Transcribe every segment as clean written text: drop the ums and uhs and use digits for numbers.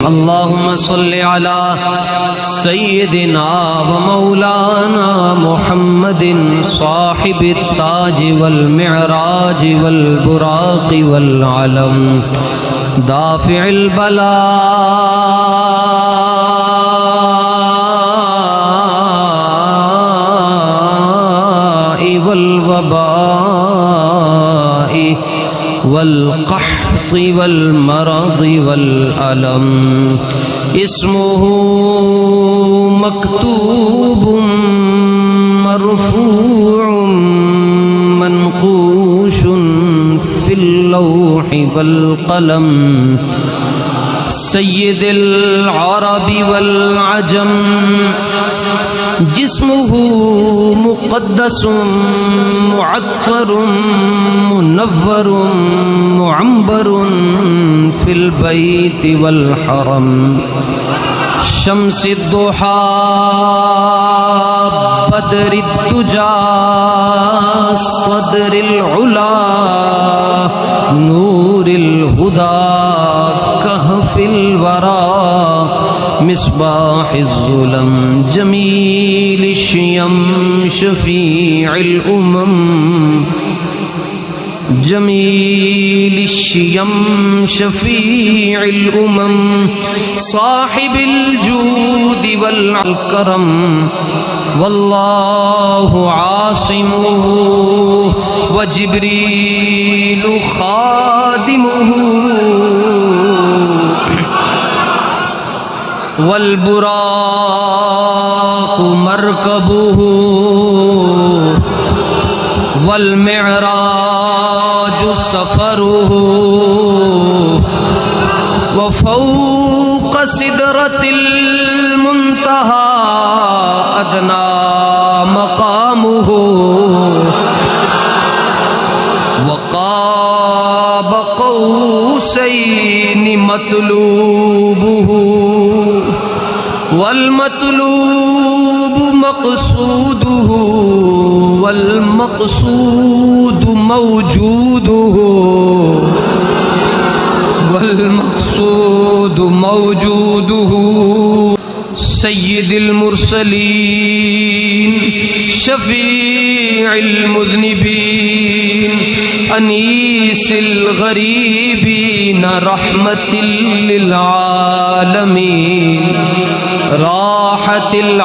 अल्लाहुम्मा सल्लि अला सय्यिदिना व मौलाना मुहम्मदिन साहिबित ताज वल मिअराज वल बुराक़ वल अलम दाफ़िअल बला वल वबाई वल क़हत वल मरद वल अलम इस्मुहु मक्तूबुम मरफूउम मनक़ूशुन फिल लौहि वल क़लम सय्यिदुल अरबी वल अजम जिस्मुहु मुक़द्दसुम मुअत्तरुम मुनव्वरुम मुअम्बरुन फिल बैति वल हरम शम्सिद दुहा बदरिद दुजा सदरिल उला नूरिल हुदा कहफिल वरा मिस्बाहिज़ ज़ुलम जमील शियम शफीइल उमम जमील शियम शफीइल उमम साहिबिल जूद वल करम वल्लाहु आसिमुहु व जिब्रील खादिमुहु वल बुराक़ मरकबुहु वल मिअराज सफरुहु व फ़ौक़ सिदरतिल मुंतहा अदना मक़ामुहु व क़ाब क़ौसैनि मतलूबुहु वल मतलूब मक़सूदुहु वल मक़सूद मौजूदुहु वल मक़सूद मौजूदुहु सय्यिदुल मुरसलीन शफ़ीइल मुज़निबीन अनीसिल गरीबीन रहमतिल लिल आलमीन राहतिल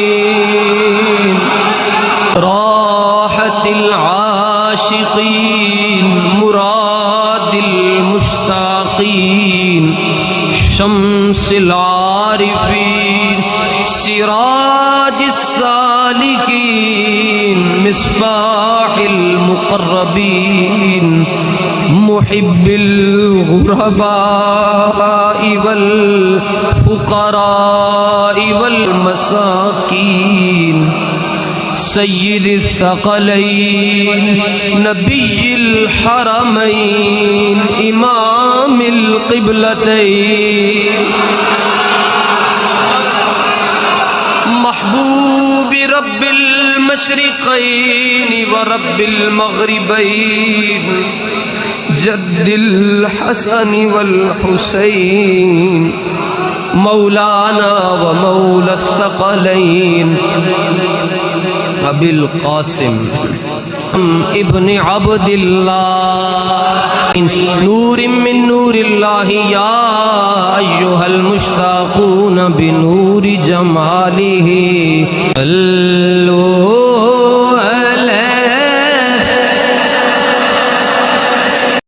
आशिक़ीन राहतिल आशिक़ीन मुरादिल मुश्ताक़ीन शम्सिल आरिफ़ीन सिराजिस सालिकीन मिस्बाहिल मुक़र्रबीन मुहिब्बिल गुरबाई वल फुक़राई वल मसाकीन सय्यिदिस सकलैन नबिय्यिल हरमैन इमामिल क़िबलतैन महबूबि रब्बिल मशरिक़ैन व रब्बिल मग़रिबैन जद्दिल हसन वल हुसैन मौलाना व मौला सकलैन अबिल क़ासिम इब्न अब्दिल्लाह नूरिम मिन नूरिल्लाहि या अय्युहल मुश्ताक़ून बिनूरि जमालिही